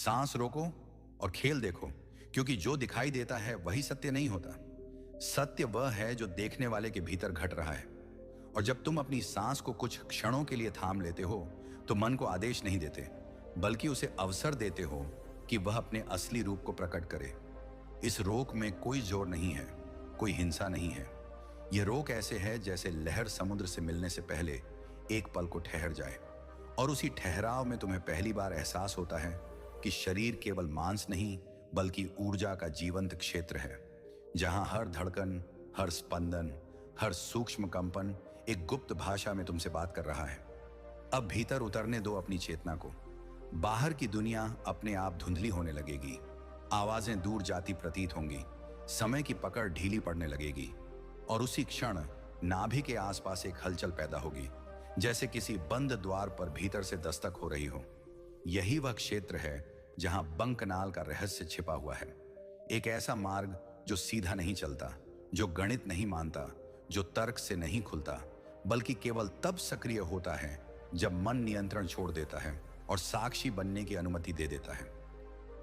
सांस रोको और खेल देखो, क्योंकि जो दिखाई देता है वही सत्य नहीं होता। सत्य वह है जो देखने वाले के भीतर घट रहा है। और जब तुम अपनी सांस को कुछ क्षणों के लिए थाम लेते हो तो मन को आदेश नहीं देते, बल्कि उसे अवसर देते हो कि वह अपने असली रूप को प्रकट करे। इस रोक में कोई जोर नहीं है, कोई हिंसा नहीं है। यह रोक ऐसे है जैसे लहर समुद्र से मिलने से पहले एक पल को ठहर जाए, और उसी ठहराव में तुम्हें पहली बार एहसास होता है कि शरीर केवल मांस नहीं बल्कि ऊर्जा का जीवंत क्षेत्र है, जहां हर धड़कन, हर स्पंदन, हर सूक्ष्म कंपन एक गुप्त भाषा में तुमसे बात कर रहा है। अब भीतर उतरने दो अपनी चेतना को। बाहर की दुनिया अपने आप धुंधली होने लगेगी, आवाजें दूर जाती प्रतीत होंगी, समय की पकड़ ढीली पड़ने लगेगी, और उसी क्षण नाभि के आसपास एक हलचल पैदा होगी, जैसे किसी बंद द्वार पर भीतर से दस्तक हो रही हो। यही वह क्षेत्र है जहां बंकनाल का रहस्य छिपा हुआ है। एक ऐसा मार्ग जो सीधा नहीं चलता, जो गणित नहीं मानता, जो तर्क से नहीं खुलता, बल्कि केवल तब सक्रिय होता है जब मन नियंत्रण छोड़ देता है और साक्षी बनने की अनुमति दे देता है।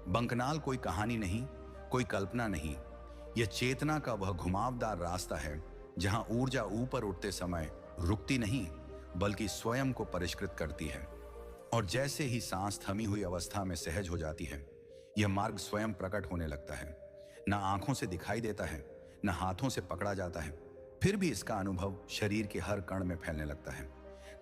बंकनाल कोई कहानी नहीं, कोई कल्पना नहीं। यह चेतना का वह घुमावदार रास्ता है जहां ऊर्जा ऊपर उठते समय रुकती नहीं बल्कि स्वयं को परिष्कृत करती है। और जैसे ही सांस थमी हुई अवस्था में सहज हो जाती है, यह मार्ग स्वयं प्रकट होने लगता है। न आंखों से दिखाई देता है, न हाथों से पकड़ा जाता है, फिर भी इसका अनुभव शरीर के हर कण में फैलने लगता है।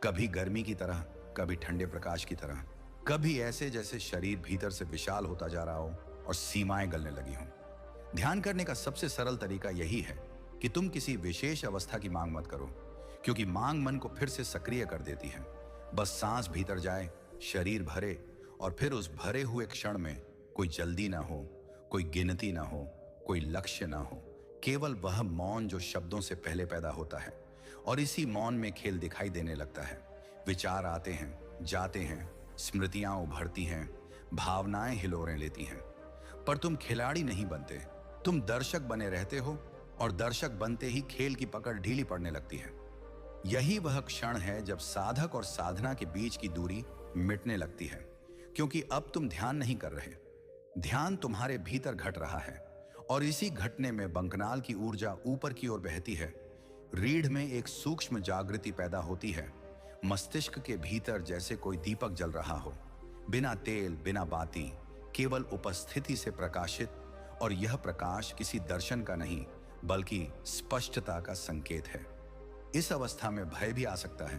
कभी गर्मी की तरह, कभी ठंडे प्रकाश की तरह, कभी ऐसे जैसे शरीर भीतर से विशाल होता जा रहा हो और सीमाएं गलने लगी हों। ध्यान करने का सबसे सरल तरीका यही है कि तुम किसी विशेष अवस्था की मांग मत करो, क्योंकि मांग मन को फिर से सक्रिय कर देती है। बस सांस भीतर जाए, शरीर भरे, और फिर उस भरे हुए क्षण में कोई जल्दी ना हो, कोई गिनती ना हो, कोई लक्ष्य ना हो, केवल वह मौन जो शब्दों से पहले पैदा होता है। और इसी मौन में खेल दिखाई देने लगता है। विचार आते हैं, जाते हैं, स्मृतियां उभरती हैं, भावनाएं हिलोरें लेती हैं, पर तुम खिलाड़ी नहीं बनते, तुम दर्शक बने रहते हो, और दर्शक बनते ही खेल की पकड़ ढीली पड़ने लगती है। यही वह क्षण है जब साधक और साधना के बीच की दूरी मिटने लगती है, क्योंकि अब तुम ध्यान नहीं कर रहे, ध्यान तुम्हारे भीतर घट रहा है। और इसी घटने में बंकनाल की ऊर्जा ऊपर की ओर बहती है। रीढ़ में एक सूक्ष्म जागृति पैदा होती है, मस्तिष्क के भीतर जैसे कोई दीपक जल रहा हो, बिना तेल, बिना बाती, केवल उपस्थिति से प्रकाशित। और यह प्रकाश किसी दर्शन का नहीं बल्कि स्पष्टता का संकेत है। इस अवस्था में भय भी आ सकता है,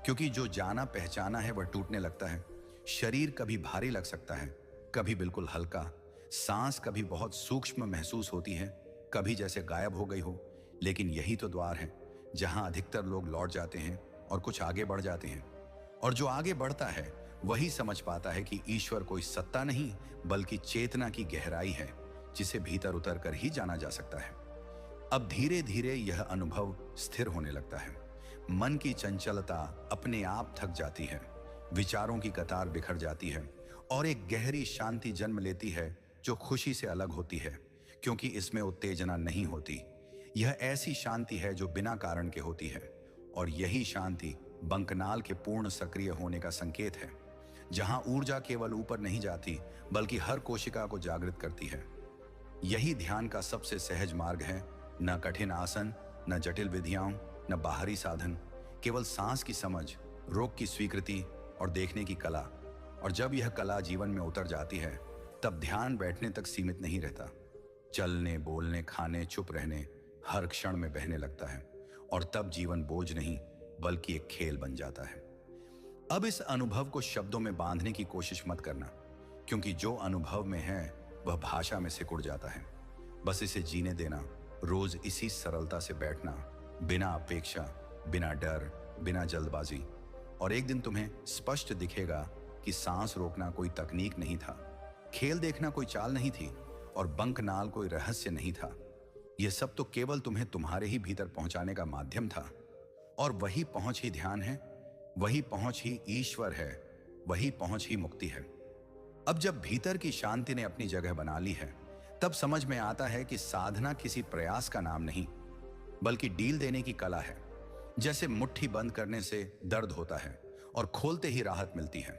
क्योंकि जो जाना पहचाना है वह टूटने लगता है। शरीर कभी भारी लग सकता है, कभी बिल्कुल हल्का। सांस कभी बहुत सूक्ष्म महसूस होती है, कभी जैसे गायब हो गई हो। लेकिन यही तो द्वार है जहां अधिकतर लोग लौट जाते हैं और कुछ आगे बढ़ जाते हैं। और जो आगे बढ़ता है वही समझ पाता है कि ईश्वर कोई सत्ता नहीं बल्कि चेतना की गहराई है, जिसे भीतर उतर कर ही जाना जा सकता है। अब धीरे धीरे यह अनुभव स्थिर होने लगता है। मन की चंचलता अपने आप थक जाती है, विचारों की कतार बिखर जाती है, और एक गहरी शांति जन्म लेती है जो खुशी से अलग होती है, क्योंकि इसमें उत्तेजना नहीं होती। यह ऐसी शांति है जो बिना कारण के होती है, और यही शांति बंकनाल के पूर्ण सक्रिय होने का संकेत है, जहां ऊर्जा केवल ऊपर नहीं जाती बल्कि हर कोशिका को जागृत करती है। यही ध्यान का सबसे सहज मार्ग है। न कठिन आसन, न जटिल विधियां, न बाहरी साधन, केवल सांस की समझ, रोग की स्वीकृति और देखने की कला। और जब यह कला जीवन में उतर जाती है, तब ध्यान बैठने तक सीमित नहीं रहता। चलने, बोलने, खाने, चुप रहने, हर क्षण में बहने लगता है, और तब जीवन बोझ नहीं बल्कि एक खेल बन जाता है। अब इस अनुभव को शब्दों में बांधने की कोशिश मत करना, क्योंकि जो अनुभव में है वह भाषा में सिकुड़ जाता है। बस इसे जीने देना, रोज इसी सरलता से बैठना, बिना अपेक्षा, बिना डर, बिना जल्दबाजी। और एक दिन तुम्हें स्पष्ट दिखेगा कि सांस रोकना कोई तकनीक नहीं था, खेल देखना कोई चाल नहीं थी, और बंकनाल कोई रहस्य नहीं था। यह सब तो केवल तुम्हें तुम्हारे ही भीतर पहुंचाने का माध्यम था। और वही पहुंच ही ध्यान है, वही पहुंच ही ईश्वर है, वही पहुंच ही मुक्ति है। अब जब भीतर की शांति ने अपनी जगह बना ली है, तब समझ में आता है कि साधना किसी प्रयास का नाम नहीं बल्कि डील देने की कला है। जैसे मुट्ठी बंद करने से दर्द होता है और खोलते ही राहत मिलती है,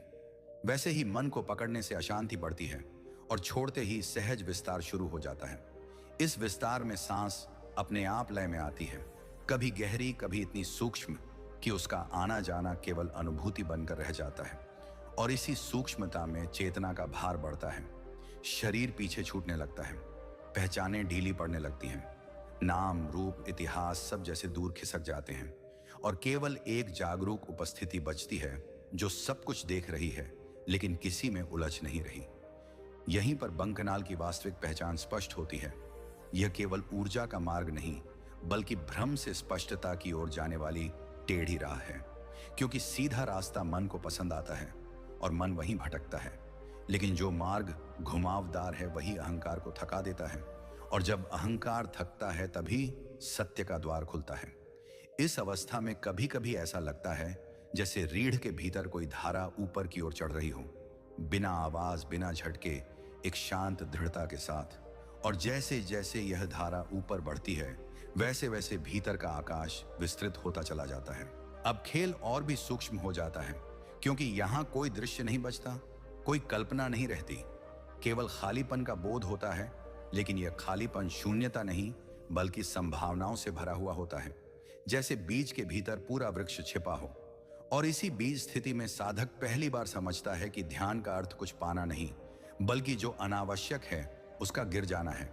वैसे ही मन को पकड़ने से अशांति बढ़ती है और छोड़ते ही सहज विस्तार शुरू हो जाता है। इस विस्तार में सांस अपने आप लय में आती है, कभी गहरी, कभी इतनी सूक्ष्म कि उसका आना जाना केवल अनुभूति बनकर रह जाता है। और इसी सूक्ष्मता में चेतना का भार बढ़ता है, शरीर पीछे छूटने लगता है, पहचानें ढीली पड़ने लगती हैं, नाम, रूप, इतिहास सब जैसे दूर खिसक जाते हैं और केवल एक जागरूक उपस्थिति बचती है जो सब कुछ देख रही है लेकिन किसी में उलझ नहीं रही। यहीं पर बंकनाल की वास्तविक पहचान स्पष्ट होती है। यह केवल ऊर्जा का मार्ग नहीं बल्कि भ्रम से स्पष्टता की ओर जाने वाली टेढ़ी राह है, क्योंकि सीधा रास्ता मन को पसंद आता है और मन वहीं भटकता है, लेकिन जो मार्ग घुमावदार है वही अहंकार को थका देता है और जब अहंकार थकता है तभी सत्य का द्वार खुलता है। इस अवस्था में कभी कभी ऐसा लगता है जैसे रीढ़ के भीतर कोई धारा ऊपर की ओर चढ़ रही हो, बिना आवाज, बिना झटके, एक शांत दृढ़ता के साथ। और जैसे जैसे यह धारा ऊपर बढ़ती है वैसे वैसे भीतर का आकाश विस्तृत होता चला जाता है। अब खेल और भी सूक्ष्म हो जाता है, क्योंकि यहाँ कोई दृश्य नहीं बचता, कोई कल्पना नहीं रहती, केवल खालीपन का बोध होता है। लेकिन यह खालीपन शून्यता नहीं बल्कि संभावनाओं से भरा हुआ होता है, जैसे बीज के भीतर पूरा वृक्ष छिपा हो। और इसी बीज स्थिति में साधक पहली बार समझता है कि ध्यान का अर्थ कुछ पाना नहीं बल्कि जो अनावश्यक है उसका गिर जाना है।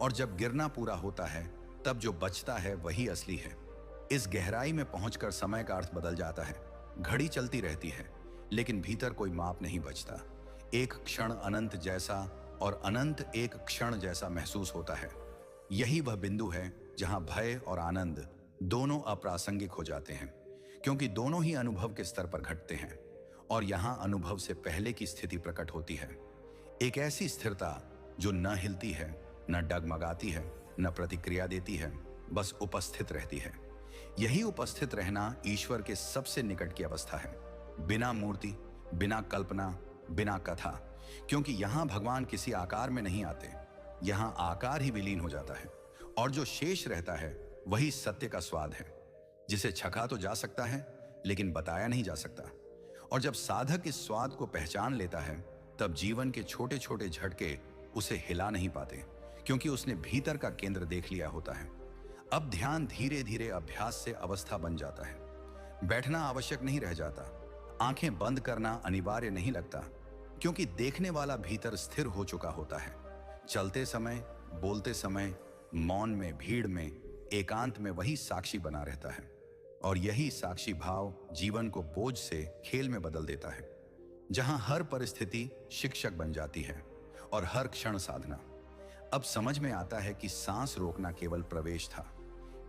और जब गिरना पूरा होता है तब जो बचता है वही असली है। इस गहराई में पहुंचकर समय का अर्थ बदल जाता है। घड़ी चलती रहती है लेकिन भीतर कोई माप नहीं बचता। एक क्षण अनंत जैसा और अनंत एक क्षण जैसा महसूस होता है। यही वह बिंदु है जहां भय और आनंद दोनों अप्रासंगिक हो जाते हैं, क्योंकि दोनों ही अनुभव के स्तर पर घटते हैं और यहां अनुभव से पहले की स्थिति प्रकट होती है। एक ऐसी स्थिरता जो न हिलती है, न डगमगाती है, न प्रतिक्रिया देती है, बस उपस्थित रहती है। यही उपस्थित रहना ईश्वर के सबसे निकट की अवस्था है, बिना मूर्ति, बिना कल्पना, बिना कथा, क्योंकि यहां भगवान किसी आकार में नहीं आते, यहां आकार ही विलीन हो जाता है और जो शेष रहता है वही सत्य का स्वाद है, जिसे छका तो जा सकता है लेकिन बताया नहीं जा सकता। और जब साधक इस स्वाद को पहचान लेता है तब जीवन के छोटे छोटे झटके उसे हिला नहीं पाते, क्योंकि उसने भीतर का केंद्र देख लिया होता है। अब ध्यान धीरे धीरे अभ्यास से अवस्था बन जाता है। बैठना आवश्यक नहीं रह जाता, आंखें बंद करना अनिवार्य नहीं लगता, क्योंकि देखने वाला भीतर स्थिर हो चुका होता है। चलते समय, बोलते समय, मौन में, भीड़ में, एकांत में वही साक्षी बना रहता है। और यही साक्षी भाव जीवन को बोझ से खेल में बदल देता है, जहां हर परिस्थिति शिक्षक बन जाती है और हर क्षण साधना। अब समझ में आता है कि सांस रोकना केवल प्रवेश था,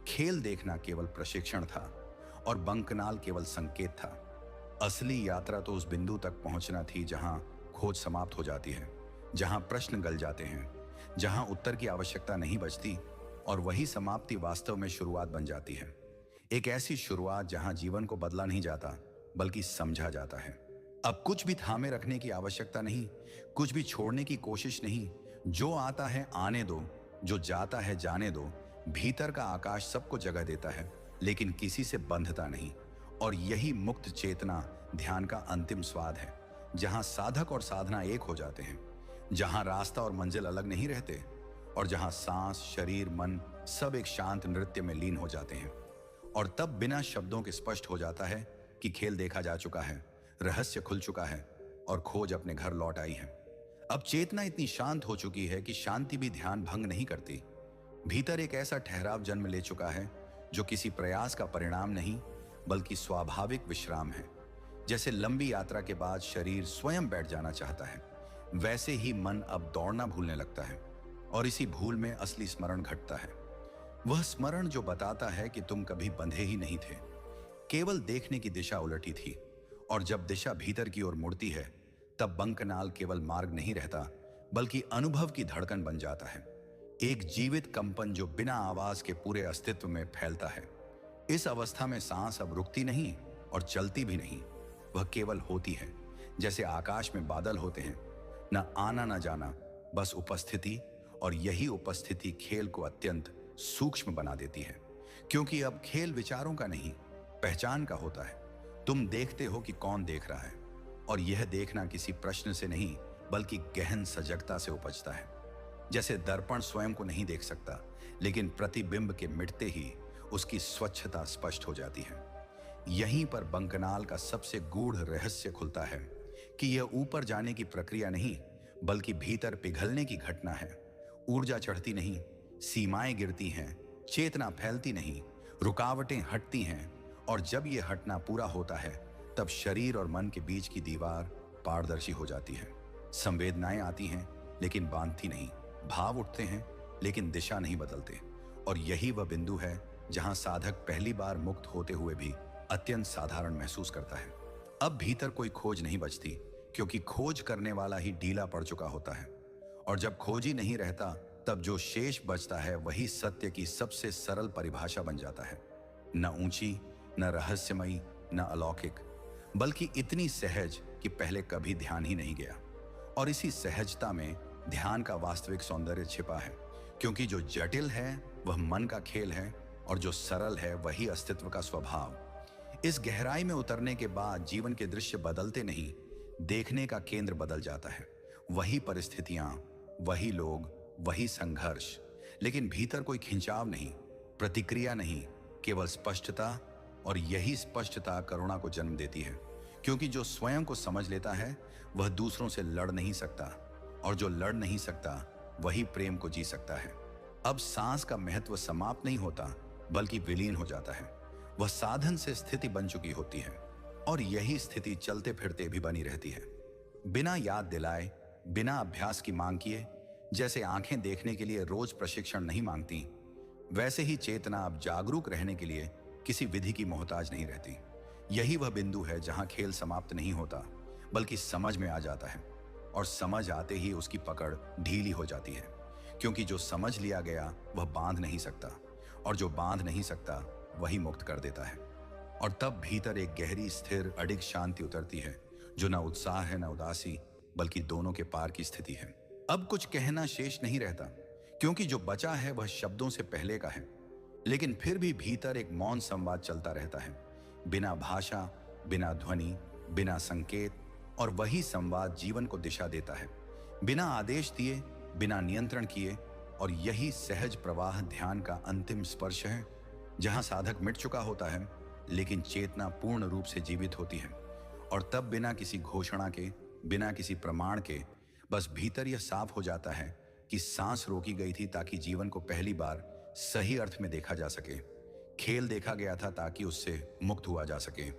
खेल देखना केवल प्रशिक्षण था और बंकनाल केवल संकेत था। असली यात्रा तो उस बिंदु तक पहुंचना थी जहां खोज समाप्त हो जाती है, जहां प्रश्न गल जाते हैं, जहां उत्तर की आवश्यकता नहीं बचती और वही समाप्ति वास्तव में शुरुआत बन जाती है। एक ऐसी शुरुआत जहां जीवन को बदला नहीं जाता बल्कि समझा जाता है। अब कुछ भी थामे रखने की आवश्यकता नहीं, कुछ भी छोड़ने की कोशिश नहीं। जो आता है आने दो, जो जाता है जाने दो। भीतर का आकाश सबको जगह देता है लेकिन किसी से बंधता नहीं। और यही मुक्त चेतना ध्यान का अंतिम स्वाद है, जहां साधक और साधना एक हो जाते हैं, जहां रास्ता और मंजिल अलग नहीं रहते और जहां सांस, शरीर, मन सब एक शांत नृत्य में लीन हो जाते हैं। और तब बिना शब्दों के स्पष्ट हो जाता है कि खेल देखा जा चुका है, रहस्य खुल चुका है और खोज अपने घर लौट आई है। अब चेतना इतनी शांत हो चुकी है कि शांति भी ध्यान भंग नहीं करती। भीतर एक ऐसा ठहराव जन्म ले चुका है जो किसी प्रयास का परिणाम नहीं बल्कि स्वाभाविक विश्राम है। जैसे लंबी यात्रा के बाद शरीर स्वयं बैठ जाना चाहता है, वैसे ही मन अब दौड़ना भूलने लगता है और इसी भूल में असली स्मरण घटता है। वह स्मरण जो बताता है कि तुम कभी बंधे ही नहीं थे, केवल देखने की दिशा उलटी थी। और जब दिशा भीतर की ओर मुड़ती है तब बंकनाल केवल मार्ग नहीं रहता बल्कि अनुभव की धड़कन बन जाता है, एक जीवित कंपन जो बिना आवाज के पूरे अस्तित्व में फैलता है। इस अवस्था में सांस अब रुकती नहीं और चलती भी नहीं, वह केवल होती है, जैसे आकाश में बादल होते हैं, न आना न जाना, बस उपस्थिति। और यही उपस्थिति खेल को अत्यंत सूक्ष्म बना देती है, क्योंकि अब खेल विचारों का नहीं, पहचान का होता है। तुम देखते हो कि कौन देख रहा है और यह देखना किसी प्रश्न से नहीं बल्कि गहन सजगता से उपजता है। जैसे दर्पण स्वयं को नहीं देख सकता, लेकिन प्रतिबिंब के मिटते ही उसकी स्वच्छता स्पष्ट हो जाती है। यहीं पर बंकनाल का सबसे गूढ़ रहस्य खुलता है कि यह ऊपर जाने की प्रक्रिया नहीं बल्कि भीतर पिघलने की घटना है। ऊर्जा चढ़ती नहीं, सीमाएं गिरती हैं, चेतना फैलती नहीं, रुकावटें हटती हैं, और जब यह हटना पूरा होता है तब शरीर और मन के बीच की दीवार पारदर्शी हो जाती है। संवेदनाएं आती हैं लेकिन बांधती नहीं, भाव उठते हैं लेकिन दिशा नहीं बदलते, और यही वह बिंदु है जहां साधक पहली बार मुक्त होते हुए भी अत्यंत साधारण महसूस करता है। अब भीतर कोई खोज नहीं बचती, क्योंकि खोज करने वाला ही ढीला पड़ चुका होता है, और जब खोज ही नहीं रहता तब जो शेष बचता है वही सत्य की सबसे सरल परिभाषा बन जाता है। न ऊंची, न रहस्यमयी, न अलौकिक, बल्कि इतनी सहज कि पहले कभी ध्यान ही नहीं गया। और इसी सहजता में ध्यान का वास्तविक सौंदर्य छिपा है, क्योंकि जो जटिल है वह मन का खेल है और जो सरल है वही अस्तित्व का स्वभाव। इस गहराई में उतरने के बाद जीवन के दृश्य बदलते नहीं, देखने का केंद्र बदल जाता है। वही परिस्थितियां, वही लोग, वही संघर्ष, लेकिन भीतर कोई खिंचाव नहीं, प्रतिक्रिया नहीं, केवल स्पष्टता। और यही स्पष्टता करुणा को जन्म देती है, क्योंकि जो स्वयं को समझ लेता है वह दूसरों से लड़ नहीं सकता, और जो लड़ नहीं सकता वही प्रेम को जी सकता है। अब सांस का महत्व समाप्त नहीं होता बल्कि विलीन हो जाता है। वह साधन से स्थिति बन चुकी होती है, और यही स्थिति चलते फिरते भी बनी रहती है, बिना याद दिलाए, बिना अभ्यास की मांग किए। जैसे आंखें देखने के लिए रोज प्रशिक्षण नहीं मांगती, वैसे ही चेतना अब जागरूक रहने के लिए किसी विधि की मोहताज नहीं रहती। यही वह बिंदु है जहां खेल समाप्त नहीं होता बल्कि समझ में आ जाता है, और समझ आते ही उसकी पकड़ ढीली हो जाती है, क्योंकि जो समझ लिया गया वह बांध नहीं सकता, और जो बांध नहीं सकता वही मुक्त कर देता है। और तब भीतर एक गहरी, स्थिर, अडिग शांति उतरती है, जो न उत्साह है न उदासी, बल्कि दोनों के पार की स्थिति है। अब कुछ कहना शेष नहीं रहता, क्योंकि जो बचा है वह शब्दों से पहले का है, लेकिन फिर भी भीतर एक मौन संवाद चलता रहता है, बिना भाषा, बिना ध्वनि, बिना संकेत, और वही संवाद जीवन को दिशा देता है, बिना आदेश दिए, बिना नियंत्रण किए। और यही सहज प्रवाह ध्यान का अंतिम स्पर्श है, जहां साधक मिट चुका होता है लेकिन चेतना पूर्ण रूप से जीवित होती है। और तब बिना किसी घोषणा के, बिना किसी प्रमाण के, बस भीतर यह साफ हो जाता है कि सांस रोकी गई थी ताकि जीवन को पहली बार सही अर्थ में देखा जा सके। खेल देखा गया था ताकि उससे मुक्त हुआ जा सके,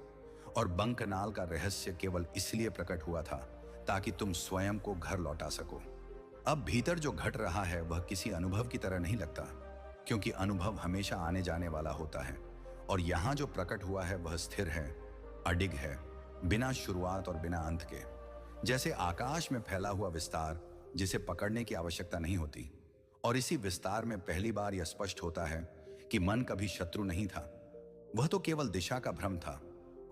और बंकनाल का रहस्य केवल इसलिए प्रकट हुआ था ताकि तुम स्वयं को घर लौटा सको। अब भीतर जो घट रहा है वह किसी अनुभव की तरह नहीं लगता, क्योंकि अनुभव हमेशा आने जाने वाला होता है, और यहां जो प्रकट हुआ है वह स्थिर है, अडिग है, बिना शुरुआत और बिना अंत के। जैसे आकाश में फैला हुआ विस्तार जिसे पकड़ने की आवश्यकता नहीं होती। और इसी विस्तार में पहली बार यह स्पष्ट होता है कि मन कभी शत्रु नहीं था, वह तो केवल दिशा का भ्रम था।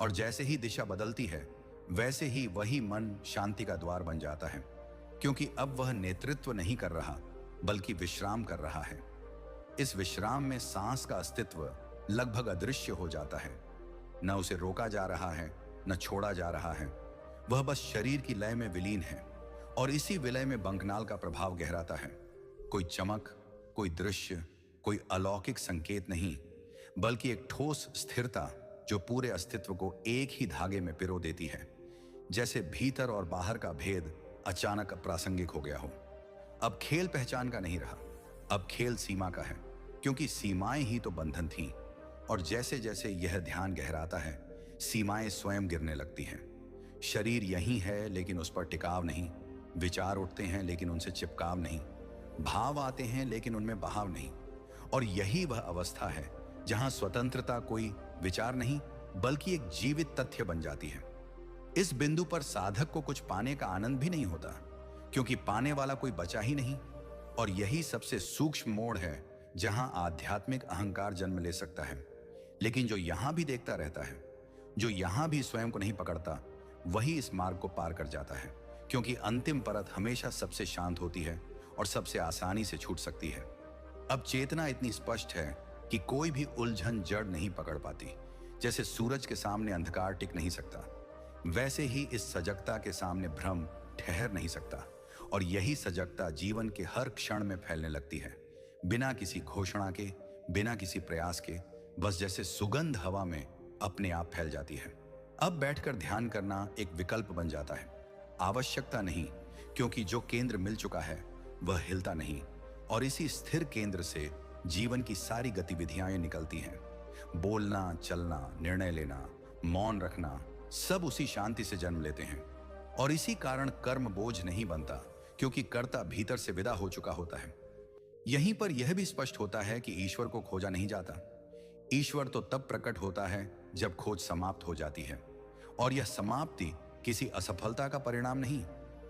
और जैसे ही दिशा बदलती है वैसे ही वही मन शांति का द्वार बन जाता है, क्योंकि अब वह नेतृत्व नहीं कर रहा बल्कि विश्राम कर रहा है। इस विश्राम में सांस का अस्तित्व लगभग अदृश्य हो जाता है, न उसे रोका जा रहा है न छोड़ा जा रहा है, वह बस शरीर की लय में विलीन है। और इसी विलय में बंकनाल का प्रभाव गहराता है। कोई चमक, कोई दृश्य, कोई अलौकिक संकेत नहीं, बल्कि एक ठोस स्थिरता जो पूरे अस्तित्व को एक ही धागे में पिरो देती है, जैसे भीतर और बाहर का भेद अचानक अप्रासंगिक हो गया हो। अब खेल पहचान का नहीं रहा, अब खेल सीमा का है, क्योंकि सीमाएं ही तो बंधन थीं। और जैसे जैसे यह ध्यान गहराता है, सीमाएं स्वयं गिरने लगती हैं। शरीर यही है लेकिन उस पर टिकाव नहीं, विचार उठते हैं लेकिन उनसे चिपकाव नहीं, भाव आते हैं लेकिन उनमें बहाव नहीं। और यही वह अवस्था है जहां स्वतंत्रता कोई विचार नहीं बल्कि एक जीवित तथ्य बन जाती है। इस बिंदु पर साधक को कुछ पाने का आनंद भी नहीं होता, क्योंकि पाने वाला कोई बचा ही नहीं। और यही सबसे सूक्ष्म मोड़ है जहां आध्यात्मिक अहंकार जन्म ले सकता है। लेकिन जो यहां भी देखता रहता है, जो यहां भी स्वयं को नहीं पकड़ता, वही इस मार्ग को पार कर जाता है, क्योंकि अंतिम परत हमेशा सबसे शांत होती है और सबसे आसानी से छूट सकती है। अब चेतना इतनी स्पष्ट है कि कोई भी उलझन जड़ नहीं पकड़ पाती। जैसे सूरज के सामने अंधकार टिक नहीं सकता, वैसे ही इस सजगता के सामने भ्रम ठहर नहीं सकता, और यही सजगता जीवन के हर क्षण में फैलने लगती है, बिना किसी घोषणा के, बिना किसी प्रयास के, बस जैसे सुगंध हवा में अपने आप फैल जाती है। अब बैठकर ध्यान करना एक विकल्प बन जाता है, आवश्यकता नहीं, क्योंकि जो केंद्र मिल चुका है वह हिलता नहीं, और इसी स्थिर केंद्र से जीवन की सारी गतिविधियां निकलती हैं। बोलना, चलना, निर्णय लेना, मौन रखना, सब उसी शांति से जन्म लेते हैं। और इसी कारण कर्म बोझ नहीं बनता, क्योंकि कर्ता भीतर से विदा हो चुका होता है। यहीं पर यह भी स्पष्ट होता है कि ईश्वर को खोजा नहीं जाता। ईश्वर तो तब प्रकट होता है जब खोज समाप्त हो जाती है, और यह समाप्ति किसी असफलता का परिणाम नहीं,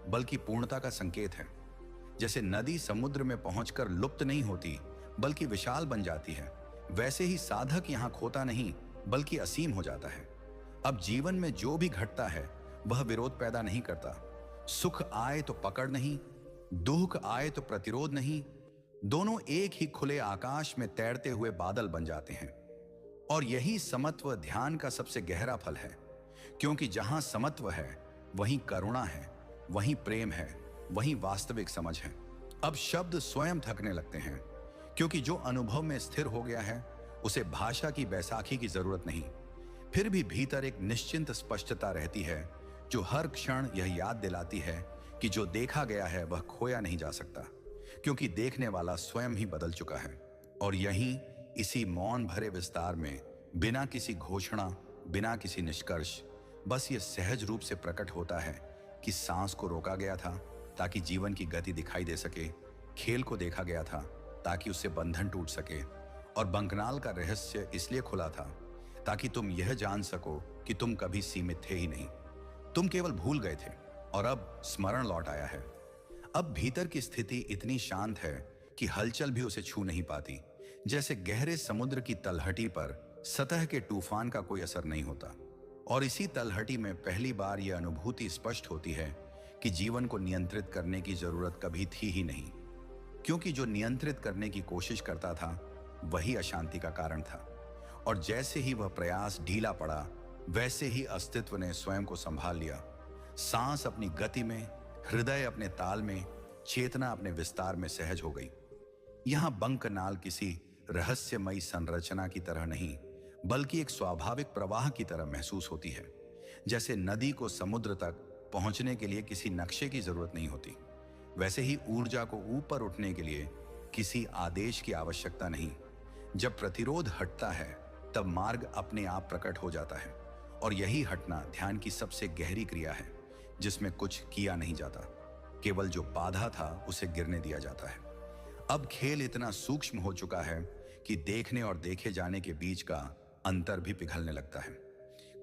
बल्कि पूर्णता का संकेत है। जैसे नदी समुद्र में पहुंचकर लुप्त नहीं होती, बल्कि विशाल बन जाती है, वैसे ही साधक यहां खोता नहीं, बल्कि असीम हो जाता है। अब जीवन में जो भी घटता है वह विरोध पैदा नहीं करता। सुख आए तो पकड़ नहीं, दुख आए तो प्रतिरोध नहीं, दोनों एक ही खुले आकाश में तैरते हुए बादल बन जाते हैं। और यही समत्व ध्यान का सबसे गहरा फल है, क्योंकि जहां समत्व है वहीं करुणा है, वहीं प्रेम है, वहीं वास्तविक समझ है। अब शब्द स्वयं थकने लगते हैं, क्योंकि जो अनुभव में स्थिर हो गया है उसे भाषा की बैसाखी की जरूरत नहीं। फिर भी भीतर एक निश्चिंत स्पष्टता रहती है, जो हर क्षण यह याद दिलाती है कि जो देखा गया है वह खोया नहीं जा सकता, क्योंकि देखने वाला स्वयं ही बदल चुका है। और यहीं इसी मौन भरे विस्तार में, बिना किसी घोषणा, बिना किसी निष्कर्ष, बस ये सहज रूप से प्रकट होता है कि सांस को रोका गया था ताकि जीवन की गति दिखाई दे सके, खेल को देखा गया था ताकि उससे बंधन टूट सके, और बंकनाल का रहस्य इसलिए खुला था ताकि तुम यह जान सको कि तुम कभी सीमित थे ही नहीं, तुम केवल भूल गए थे, और अब स्मरण लौट आया है। अब भीतर की स्थिति इतनी शांत है कि हलचल भी उसे छू नहीं पाती, जैसे गहरे समुद्र की तलहटी पर सतह के तूफान का कोई असर नहीं होता। और इसी तलहटी में पहली बार यह अनुभूति स्पष्ट होती है कि जीवन को नियंत्रित करने की जरूरत कभी थी ही नहीं, क्योंकि जो नियंत्रित करने की कोशिश करता था वही अशांति का कारण था। और जैसे ही वह प्रयास ढीला पड़ा, वैसे ही अस्तित्व ने स्वयं को संभाल लिया। सांस अपनी गति में, हृदय अपने ताल में, चेतना अपने विस्तार में सहज हो गई। यहां बंकनाल किसी रहस्यमयी संरचना की तरह नहीं, बल्कि एक स्वाभाविक प्रवाह की तरह महसूस होती है। जैसे नदी को समुद्र तक पहुंचने के लिए किसी नक्शे की जरूरत नहीं होती, वैसे ही ऊर्जा को ऊपर उठने के लिए किसी आदेश की आवश्यकता नहीं। जब प्रतिरोध हटता है तब मार्ग अपने आप प्रकट हो जाता है, और यही हटना ध्यान की सबसे गहरी क्रिया है, जिसमें कुछ किया नहीं जाता, केवल जो बाधा था उसे गिरने दिया जाता है। अब खेल इतना सूक्ष्म हो चुका है कि देखने और देखे जाने के बीच का अंतर भी पिघलने लगता है।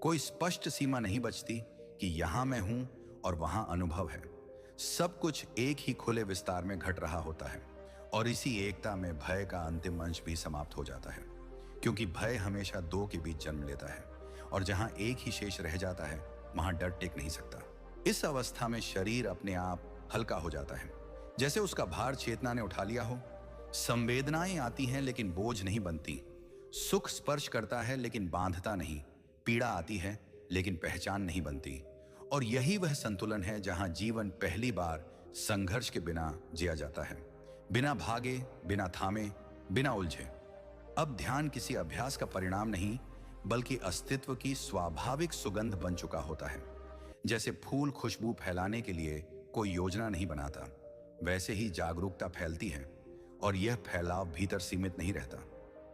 कोई स्पष्ट सीमा नहीं बचती कि यहां मैं हूं और वहां अनुभव है। सब कुछ एक ही खुले विस्तार में घट रहा होता है, और इसी एकता में भय का अंतिम अंश भी समाप्त हो जाता है, क्योंकि भय हमेशा दो के बीच जन्म लेता है, और जहां एक ही शेष रह जाता है वहां डर टिक नहीं सकता। इस अवस्था में शरीर अपने आप हल्का हो जाता है, जैसे उसका भार चेतना ने उठा लिया हो। संवेदनाएं आती हैं लेकिन बोझ नहीं बनती, सुख स्पर्श करता है लेकिन बांधता नहीं, पीड़ा आती है लेकिन पहचान नहीं बनती। और यही वह संतुलन है जहां जीवन पहली बार संघर्ष के बिना जिया जाता है, बिना भागे, बिना थामे, बिना उलझे। अब ध्यान किसी अभ्यास का परिणाम नहीं, बल्कि अस्तित्व की स्वाभाविक सुगंध बन चुका होता है। जैसे फूल खुशबू फैलाने के लिए कोई योजना नहीं बनाता, वैसे ही जागरूकता फैलती है, और यह फैलाव भीतर सीमित नहीं रहता।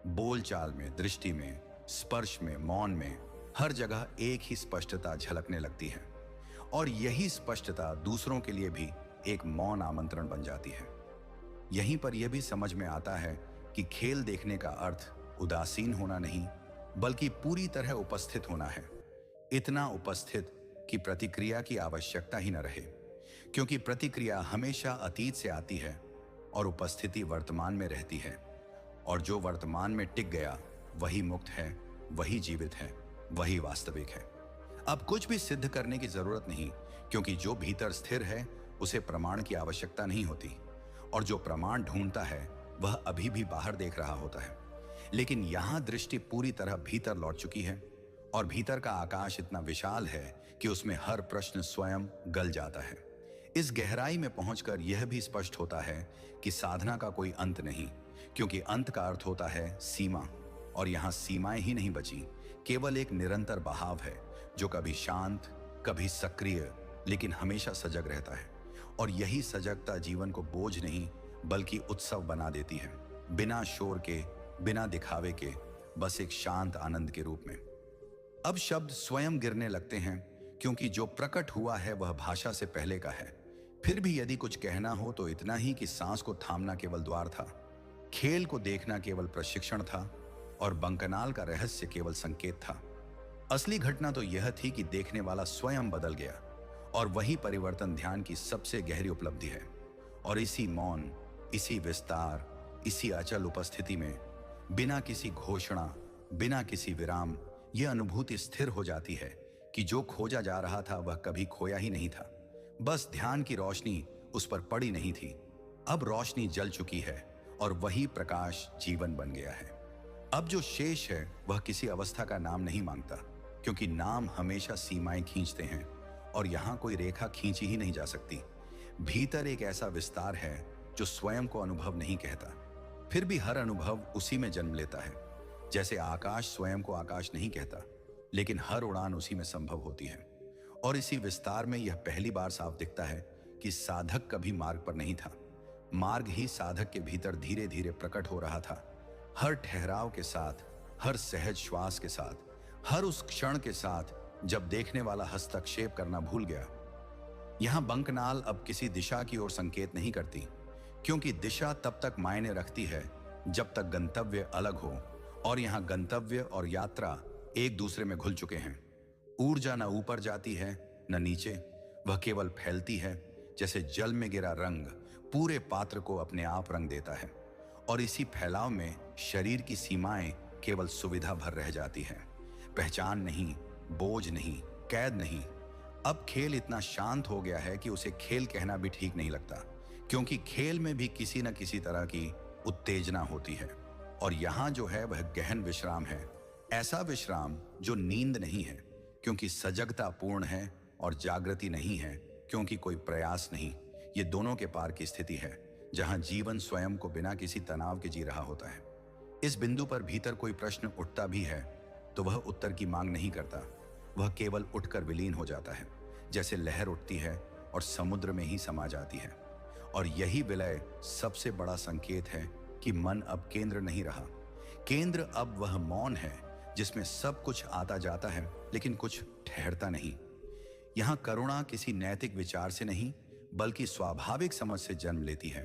बोलचाल में, दृष्टि में, स्पर्श में, मौन में, हर जगह एक ही स्पष्टता झलकने लगती है, और यही स्पष्टता दूसरों के लिए भी एक मौन आमंत्रण बन जाती है। यहीं पर यह भी समझ में आता है कि खेल देखने का अर्थ उदासीन होना नहीं, बल्कि पूरी तरह उपस्थित होना है। इतना उपस्थित कि प्रतिक्रिया की आवश्यकता ही न रहे, क्योंकि प्रतिक्रिया हमेशा अतीत से आती है और उपस्थिति वर्तमान में रहती है। और जो वर्तमान में टिक गया वही मुक्त है, वही जीवित है, वही वास्तविक है। अब कुछ भी सिद्ध करने की जरूरत नहीं, क्योंकि जो भीतर स्थिर है उसे प्रमाण की आवश्यकता नहीं होती, और जो प्रमाण ढूंढता है वह अभी भी बाहर देख रहा होता है। लेकिन यहां दृष्टि पूरी तरह भीतर लौट चुकी है, और भीतर का आकाश इतना विशाल है कि उसमें हर प्रश्न स्वयं गल जाता है। इस गहराई में पहुंचकर यह भी स्पष्ट होता है कि साधना का कोई अंत नहीं, क्योंकि अंत का अर्थ होता है सीमा, और यहां सीमाएं ही नहीं बची, केवल एक निरंतर बहाव है जो कभी शांत, कभी सक्रिय, लेकिन हमेशा सजग रहता है। और यही सजगता जीवन को बोझ नहीं बल्कि उत्सव बना देती है, बिना शोर के, बिना दिखावे के, बस एक शांत आनंद के रूप में। अब शब्द स्वयं गिरने लगते हैं, क्योंकि जो प्रकट हुआ है वह भाषा से पहले का है। फिर भी यदि कुछ कहना हो तो इतना ही कि सांस को थामना केवल द्वार था, खेल को देखना केवल प्रशिक्षण था, और बंकनाल का रहस्य केवल संकेत था। असली घटना तो यह थी कि देखने वाला स्वयं बदल गया, और वही परिवर्तन ध्यान की सबसे गहरी उपलब्धि है। और इसी मौन, इसी विस्तार, इसी अचल उपस्थिति में, बिना किसी घोषणा, बिना किसी विराम, यह अनुभूति स्थिर हो जाती है कि जो खोजा जा रहा था वह कभी खोया ही नहीं था। बस ध्यान की रोशनी उस पर पड़ी नहीं थी, अब रोशनी जल चुकी है और वही प्रकाश जीवन बन गया है। अब जो शेष है वह किसी अवस्था का नाम नहीं मांगता, क्योंकि नाम हमेशा सीमाएं खींचते हैं और यहां कोई रेखा खींची ही नहीं जा सकती। भीतर एक ऐसा विस्तार है जो स्वयं को अनुभव नहीं कहता, फिर भी हर अनुभव उसी में जन्म लेता है। जैसे आकाश स्वयं को आकाश नहीं कहता, लेकिन हर उड़ान उसी में संभव होती है। और इसी विस्तार में यह पहली बार साफ दिखता है कि साधक कभी मार्ग पर नहीं था, मार्ग ही साधक के भीतर धीरे धीरे प्रकट हो रहा था। हर ठहराव के साथ, हर सहज श्वास के साथ, हर उस क्षण के साथ जब देखने वाला हस्तक्षेप करना भूल गया। यहां बंकनाल अब किसी दिशा की ओर संकेत नहीं करती, क्योंकि दिशा तब तक मायने रखती है जब तक गंतव्य अलग हो, और यहां गंतव्य और यात्रा एक दूसरे में घुल चुके हैं। ऊर्जा न ऊपर जाती है न नीचे, वह केवल फैलती है, जैसे जल में गिरा रंग पूरे पात्र को अपने आप रंग देता है। और इसी फैलाव में शरीर की सीमाएं केवल सुविधा भर रह जाती हैं, पहचान नहीं, बोझ नहीं, कैद नहीं। अब खेल इतना शांत हो गया है कि उसे खेल कहना भी ठीक नहीं लगता, क्योंकि खेल में भी किसी न किसी तरह की उत्तेजना होती है। और यहां जो है वह गहन विश्राम है, ऐसा विश्राम जो नींद नहीं है, क्योंकि सजगता पूर्ण है, और जागृति नहीं है, क्योंकि कोई प्रयास नहीं। ये दोनों के पार की स्थिति है, जहां जीवन स्वयं को बिना किसी तनाव के जी रहा होता है। इस बिंदु पर भीतर कोई प्रश्न उठता भी है तो वह उत्तर की मांग नहीं करता, वह केवल उठकर विलीन हो जाता है, जैसे लहर उठती है और समुद्र में ही समा जाती है। और यही विलय सबसे बड़ा संकेत है कि मन अब केंद्र नहीं रहा। केंद्र अब वह मौन है जिसमें सब कुछ आता जाता है लेकिन कुछ ठहरता नहीं। यहां करुणा किसी नैतिक विचार से नहीं बल्कि स्वाभाविक समझ से जन्म लेती है,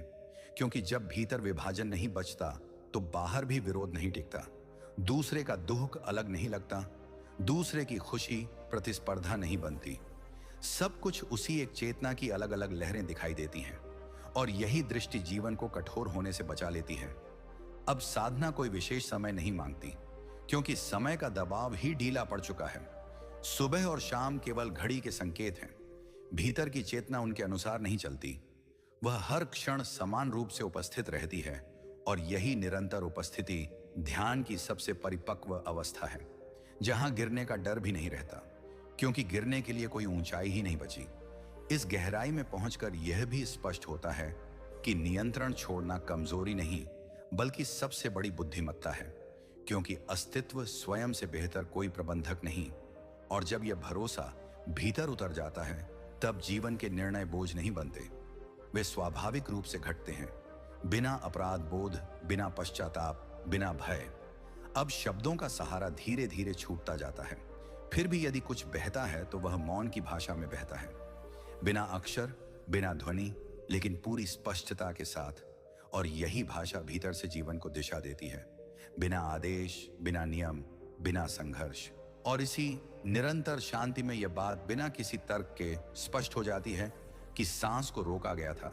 क्योंकि जब भीतर विभाजन नहीं बचता तो बाहर भी विरोध नहीं टिकता, दूसरे का दुख अलग नहीं लगता, दूसरे की खुशी प्रतिस्पर्धा नहीं बनती। सब कुछ उसी एक चेतना की अलग अलग लहरें दिखाई देती हैं, और यही दृष्टि जीवन को कठोर होने से बचा लेती है। अब साधना कोई विशेष समय नहीं मांगती, क्योंकि समय का दबाव ही ढीला पड़ चुका है। सुबह और शाम केवल घड़ी के संकेत हैं, भीतर की चेतना उनके अनुसार नहीं चलती, वह हर क्षण समान रूप से उपस्थित रहती है। और यही निरंतर उपस्थिति ध्यान की सबसे परिपक्व अवस्था है, जहां गिरने का डर भी नहीं रहता, क्योंकि गिरने के लिए कोई ऊंचाई ही नहीं बची। इस गहराई में पहुंचकर यह भी स्पष्ट होता है कि नियंत्रण छोड़ना कमजोरी नहीं बल्कि सबसे बड़ी बुद्धिमत्ता है, क्योंकि अस्तित्व स्वयं से बेहतर कोई प्रबंधक नहीं। और जब यह भरोसा भीतर उतर जाता है तब जीवन के निर्णय बोझ नहीं बनते, वे स्वाभाविक रूप से घटते हैं, बिना अपराध बोध, बिना पश्चाताप, बिना भय। अब शब्दों का सहारा धीरे धीरे छूटता जाता है, फिर भी यदि कुछ बहता है तो वह मौन की भाषा में बहता है, बिना अक्षर, बिना ध्वनि, लेकिन पूरी स्पष्टता के साथ। और यही भाषा भीतर से जीवन को दिशा देती है, बिना आदेश, बिना नियम, बिना संघर्ष। और इसी निरंतर शांति में यह बात बिना किसी तर्क के स्पष्ट हो जाती है कि सांस को रोका गया था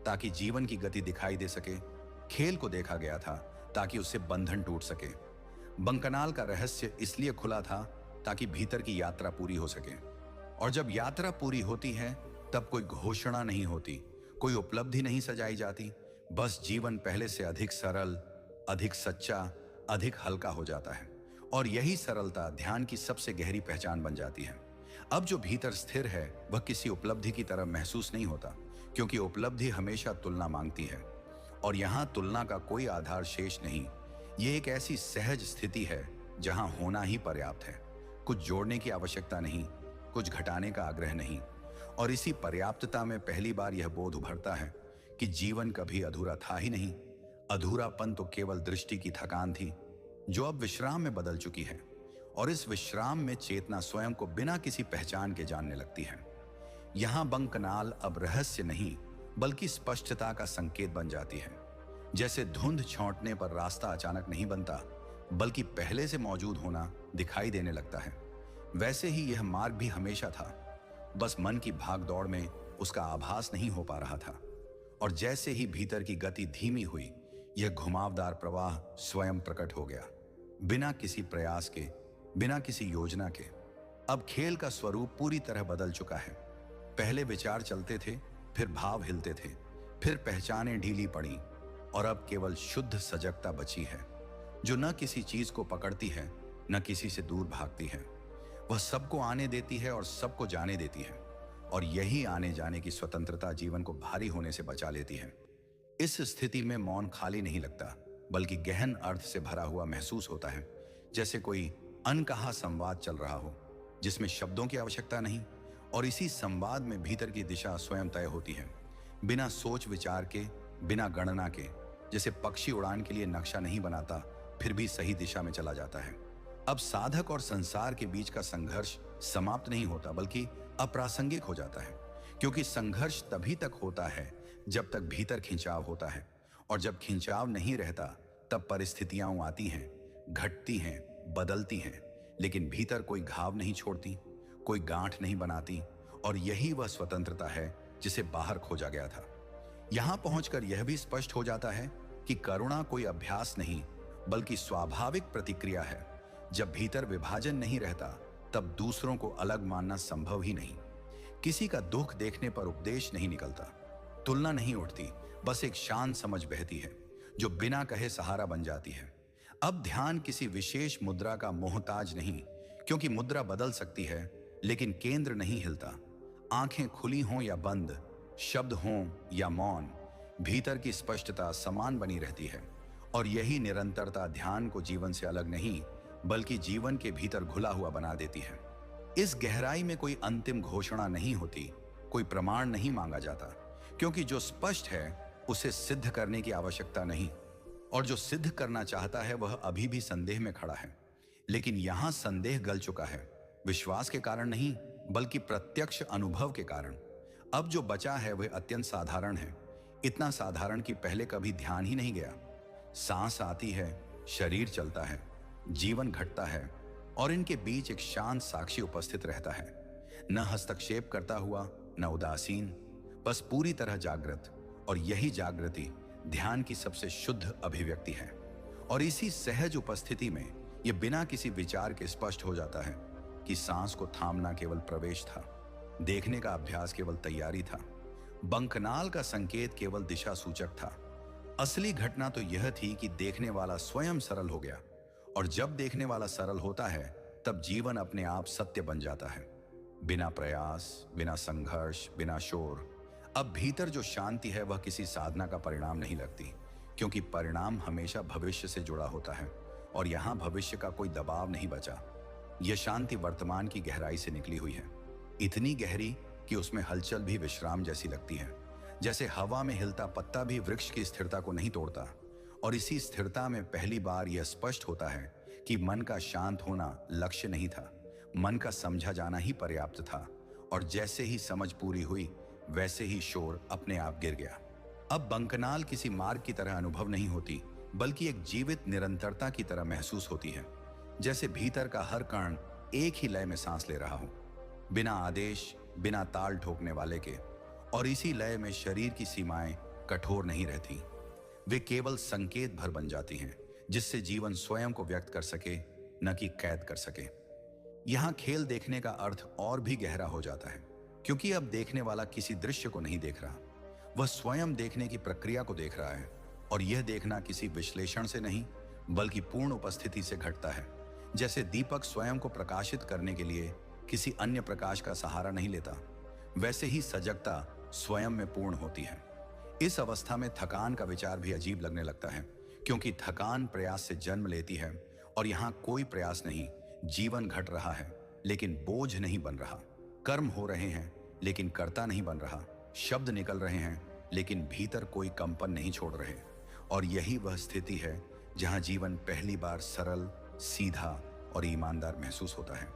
ताकि जीवन की गति दिखाई दे सके, खेल को देखा गया था ताकि उससे बंधन टूट सके, बंकनाल का रहस्य इसलिए खुला था ताकि भीतर की यात्रा पूरी हो सके। और जब यात्रा पूरी होती है तब कोई घोषणा नहीं होती, कोई उपलब्धि नहीं सजाई जाती, बस जीवन पहले से अधिक सरल, अधिक सच्चा, अधिक हल्का हो जाता है। और यही सरलता ध्यान की सबसे गहरी पहचान बन जाती है। अब जो भीतर स्थिर है वह किसी उपलब्धि की तरह महसूस नहीं होता, क्योंकि उपलब्धि हमेशा तुलना मांगती है और यहाँ तुलना का कोई आधार शेष नहीं। ये एक ऐसी सहज स्थिति है जहाँ होना ही पर्याप्त है। कुछ जोड़ने की आवश्यकता नहीं, कुछ घटाने का आग्रह नहीं। और इसी पर्याप्तता में पहली बार यह बोध उभरता है कि जीवन कभी अधूरा था ही नहीं। अधूरापन तो केवल दृष्टि की थकान थी, जो अब विश्राम में बदल चुकी है। और इस विश्राम में चेतना स्वयं को बिना किसी पहचान के जानने लगती है। यहां बंकनाल अब रहस्य नहीं, बल्कि स्पष्टता का संकेत बन जाती है। जैसे धुंध छौंटने पर रास्ता अचानक नहीं बनता, बल्कि पहले से मौजूद होना दिखाई देने लगता है, वैसे ही यह मार्ग भी हमेशा था। बस मन की भागदौड़ में उसका आभास नहीं हो पा रहा था। और जैसे ही भीतर की गति धीमी हुई, यह घुमावदार प्रवाह स्वयं प्रकट हो गया, बिना किसी प्रयास के, बिना किसी योजना के। अब खेल का स्वरूप पूरी तरह बदल चुका है। पहले विचार चलते थे, फिर भाव हिलते थे, फिर पहचानें ढीली पड़ी, और अब केवल शुद्ध सजगता बची है, जो न किसी चीज को पकड़ती है, न किसी से दूर भागती है। वह सबको आने देती है और सबको जाने देती है, और यही आने जाने की स्वतंत्रता जीवन को भारी होने से बचा लेती है। इस स्थिति में मौन खाली नहीं लगता, बल्कि गहन अर्थ से भरा हुआ महसूस होता है, जैसे कोई अनकहा संवाद चल रहा हो, जिसमें शब्दों की आवश्यकता नहीं, और इसी संवाद में भीतर की दिशा स्वयं तय होती है, बिना सोच विचार के, बिना गणना के। जैसे पक्षी उड़ान के लिए नक्शा नहीं बनाता, फिर भी सही दिशा में चला जाता है। अब साधक और संसार के बीच का संघर्ष समाप्त नहीं होता, बल्कि अप्रासंगिक हो जाता है, क्योंकि संघर्ष तभी तक होता है जब तक भीतर खिंचाव होता है, और जब खिंचाव नहीं रहता तब परिस्थितियां आती हैं, घटती हैं, बदलती हैं, लेकिन भीतर कोई घाव नहीं छोड़ती, कोई गांठ नहीं बनाती। और यही वह स्वतंत्रता है जिसे बाहर खोजा गया था। यहां पहुंचकर यह भी स्पष्ट हो जाता है कि करुणा कोई अभ्यास नहीं, बल्कि स्वाभाविक प्रतिक्रिया है। जब भीतर विभाजन नहीं रहता, तब दूसरों को अलग मानना संभव ही नहीं। किसी का दुख देखने पर उपदेश नहीं निकलता, तुलना नहीं उठती, बस एक शांत समझ बहती है, जो बिना कहे सहारा बन जाती है। अब ध्यान किसी विशेष मुद्रा का मोहताज नहीं, क्योंकि मुद्रा बदल सकती है, लेकिन केंद्र नहीं हिलता। आंखें खुली हों या बंद, शब्द हों या मौन, भीतर की स्पष्टता समान बनी रहती है। और यही निरंतरता ध्यान को जीवन से अलग नहीं, बल्कि जीवन के भीतर घुला हुआ बना देती है। इस गहराई में कोई अंतिम घोषणा नहीं होती, कोई प्रमाण नहीं मांगा जाता, क्योंकि जो स्पष्ट है उसे सिद्ध करने की आवश्यकता नहीं, और जो सिद्ध करना चाहता है वह अभी भी संदेह में खड़ा है। लेकिन यहां संदेह गल चुका है, विश्वास के कारण नहीं, बल्कि प्रत्यक्ष अनुभव के कारण। अब जो बचा है वह अत्यंत साधारण है, इतना साधारण कि पहले कभी ध्यान ही नहीं गया। सांस आती है, शरीर चलता है, जीवन घटता है, और इनके बीच एक शांत साक्षी उपस्थित रहता है, न हस्तक्षेप करता हुआ, न उदासीन, बस पूरी तरह जागृत। और यही जागृति ध्यान की सबसे शुद्ध अभिव्यक्ति है। और इसी सहज उपस्थिति में यह बिना किसी विचार के स्पष्ट हो जाता है कि सांस को थामना केवल प्रवेश था, देखने का अभ्यास केवल तैयारी था, बंकनाल का संकेत केवल दिशा सूचक था। असली घटना तो यह थी कि देखने वाला स्वयं सरल हो गया, और जब देखने वाला सरल होता है, तब जीवन अपने आप सत्य बन जाता है, बिना प्रयास, बिना संघर्ष, बिना शोर। अब भीतर जो शांति है वह किसी साधना का परिणाम नहीं लगती, क्योंकि परिणाम हमेशा भविष्य से जुड़ा होता है, और यहां भविष्य का कोई दबाव नहीं बचा। यह शांति वर्तमान की गहराई से निकली हुई है, इतनी गहरी कि उसमें हलचल भी विश्राम जैसी लगती है। जैसे हवा में हिलता पत्ता भी वृक्ष की स्थिरता को नहीं तोड़ता। और इसी स्थिरता में पहली बार यह स्पष्ट होता है कि मन का शांत होना लक्ष्य नहीं था, मन का समझा जाना ही पर्याप्त था। और जैसे ही समझ पूरी हुई, वैसे ही शोर अपने आप गिर गया। अब बंकनाल किसी मार्ग की तरह अनुभव नहीं होती, बल्कि एक जीवित निरंतरता की तरह महसूस होती है, जैसे भीतर का हर कण एक ही लय में सांस ले रहा हो, बिना आदेश, बिना ताल ठोकने वाले के। और इसी लय में शरीर की सीमाएं कठोर नहीं रहती, वे केवल संकेत भर बन जाती हैं, जिससे जीवन स्वयं को व्यक्त कर सके, न कि कैद कर सके। यहां खेल देखने का अर्थ और भी गहरा हो जाता है, क्योंकि अब देखने वाला किसी दृश्य को नहीं देख रहा, वह स्वयं देखने की प्रक्रिया को देख रहा है। और यह देखना किसी विश्लेषण से नहीं, बल्कि पूर्ण उपस्थिति से घटता है, जैसे दीपक स्वयं को प्रकाशित करने के लिए किसी अन्य प्रकाश का सहारा नहीं लेता, वैसे ही सजगता स्वयं में पूर्ण होती है। इस अवस्था में थकान का विचार भी अजीब लगने लगता है, क्योंकि थकान प्रयास से जन्म लेती है और यहाँ कोई प्रयास नहीं, जीवन घट रहा है लेकिन बोझ नहीं बन रहा, कर्म हो रहे हैं लेकिन कर्ता नहीं बन रहा, शब्द निकल रहे हैं लेकिन भीतर कोई कंपन नहीं छोड़ रहे। और यही वह स्थिति है जहां जीवन पहली बार सरल, सीधा और ईमानदार महसूस होता है।